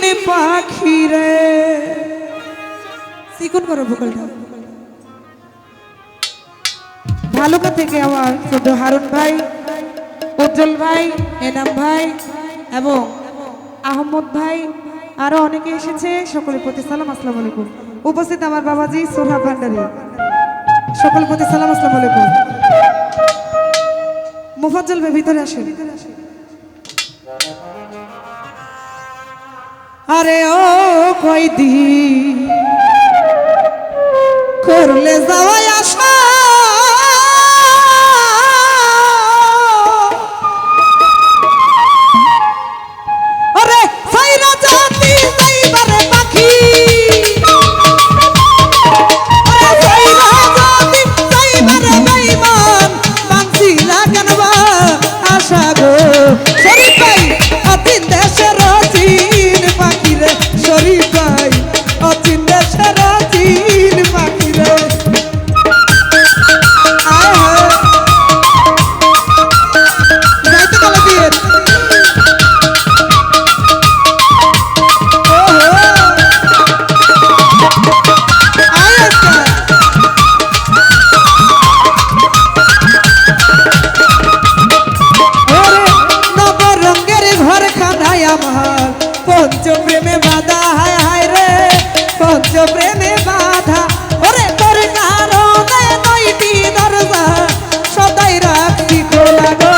পাখি রে চিকন করো ভোকালটা ভালুকা থেকে আমার ছোট হারুন ভাই, উজ্জ্বল ভাই, এনাম ভাই এবং আহমদ ভাই আরো অনেকে এসেছে। সকলের প্রতি সালাম, আসসালামু আলাইকুম। উপস্থিত আমার বাবাজি সোহা ভান্ডারী, সকলের প্রতি সালাম, আসসালামু আলাইকুম। মুফাজ্জল ভাই ভিতরে আসেন। আরে ও কয়দি করলে যাওয়াই আসা আরে সাইরা জাতি যাইবারে পাখি আরে সাইরা জাতি যাইবারে বেঈমান বাংসিলা কানবা আশা গো শরীফ ভাই অতিন দেশের অচিন পাখি রে শরীফ ভাই অচিন দেশের অচিন পাখি রে যাইতে গেলে দিয়ে পঞ্চপ্রেমে বাধা হায় হায় রে পঞ্চপ্রেমে বাধা ওরে তোর কারণে নয়টি দরজা সদাই রাখি খোলা গো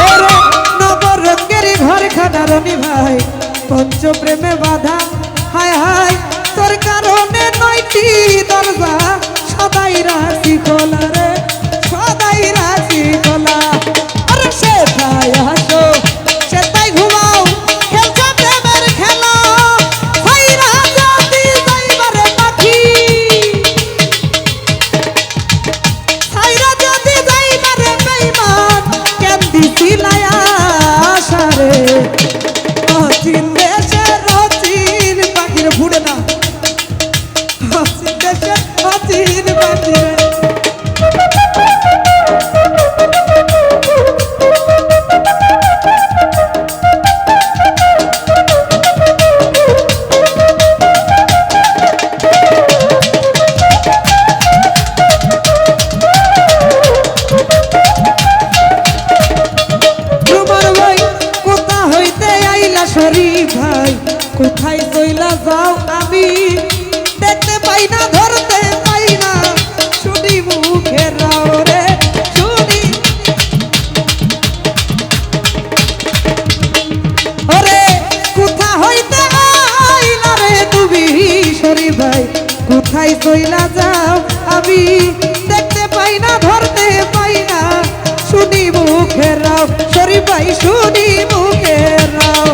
ওরে নবরঙ্গের ঘর খানা রনি ভাই পঞ্চপ্রেমে বাধা হায় হায় তোর কারণে নয়টি দরজা সদাই রাখি খোলা রে সদাই রাখি খোলা আরে সেটাই হাসো সেটাই ঘুমাও খেলছো প্রেমের খেলা ভাইরা জাতি যাইবারে পাখি ভাইরা জাতি যাইবারে বেঈমান কেন দিছিলাই আশা রে অচিন দেশের অচিন পাখির ফুড়ে না অচিন দেশের অচিন পাখি রে শরীফ ভাই কোথায় চইলা যাও আমি দেখতে পাই না ধরতে পাই না শুনি মুখের রাও রে শুনি ওরে কোথা হইতে আইলা রে তুমি শরীফ ভাই কোথায় চইলা যাও আমি দেখতে পাই না ধরতে পাই না শুনি মুখের রাও শরীফ ভাই শুনি মুখের রাও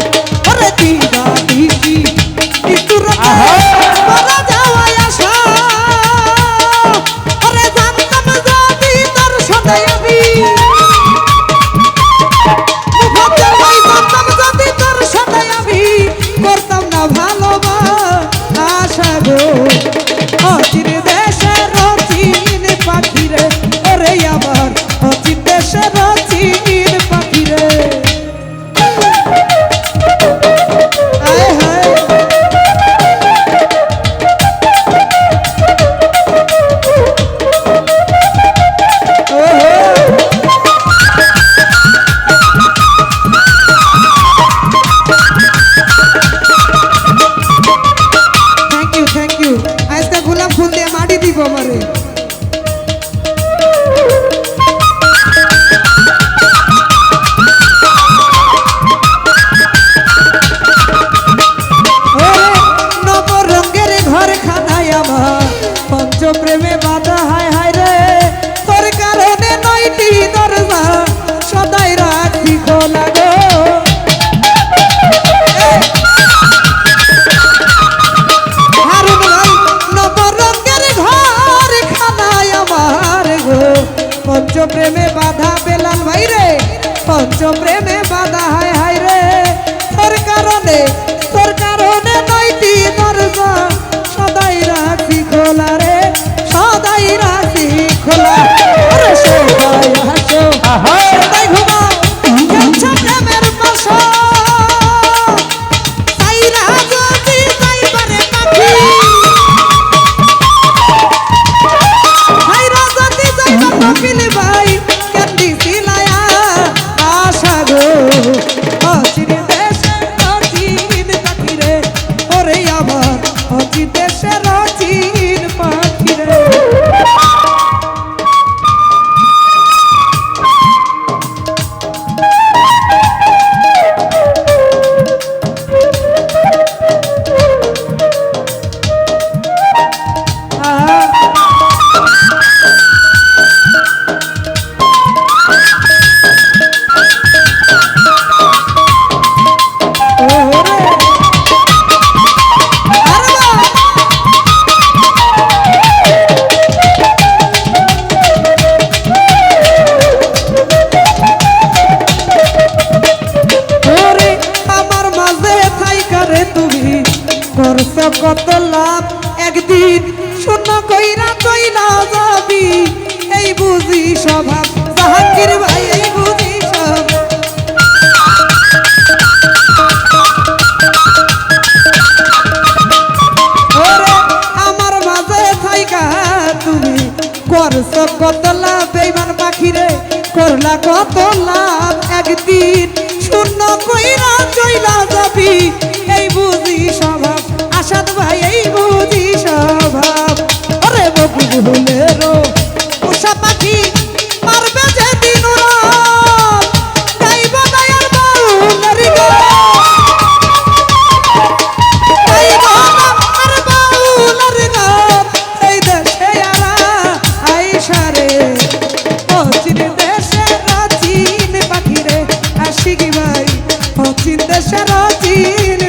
দিবা দিছি ইতুর মারা যাওয়াই আশা আরে জানতাম যদি তোর সাথে আমি মুফাজ্জল ভাই জানতাম যদি তোর সাথে আমি করতাম না ভালোবাসা গো অচিন দেশের অচিন পাখি রে ওরে আমার অচিন দেশের অচিন পাখি রে পঞ্চপ্রেমে বাধা হায় হায় রে তোর কারণে নয়টি দরজা সদাই রাখি খোলা গো হারুন ভাই নবরঙ্গের ঘর খানায় আমার গো পঞ্চপ্রেমে বাধা বেলাল ভাই রে পঞ্চপ্রেমে বাধা হায় হায় রে তোর কারণে নয়টি দরজা সদাই রাখি খোলা রে সদাই রাখি খোলা আরে সদাই হাসো সদাই ঘুমা করছ কত লাভ একদিন শূন্য কইরা চইলা যাবি এই বুঝি স্বভাব জাহাঙ্গীর ভাই এই বুঝি স্বভাব ওরে আমার মাঝে থাইকা তুমি করছ কত লাভ বেঈমান পাখিরে করলা কত লাভ একদিন শূন্য কইরা চইলা যাবি এই বুঝি স্বভাব আসাদ ভাই এই বুঝি স্বভাব ওরে বকুল হলেরো উষা পাখি মারবে যে দিন রাত গাইব দয়ার বাউলের গান গাইব আর বাউলের গান এই দেশে আরা আইসারে পশ্চিম দেশে রাচিন পাখিরে আশিকি ভাই পশ্চিম দেশে রাচিন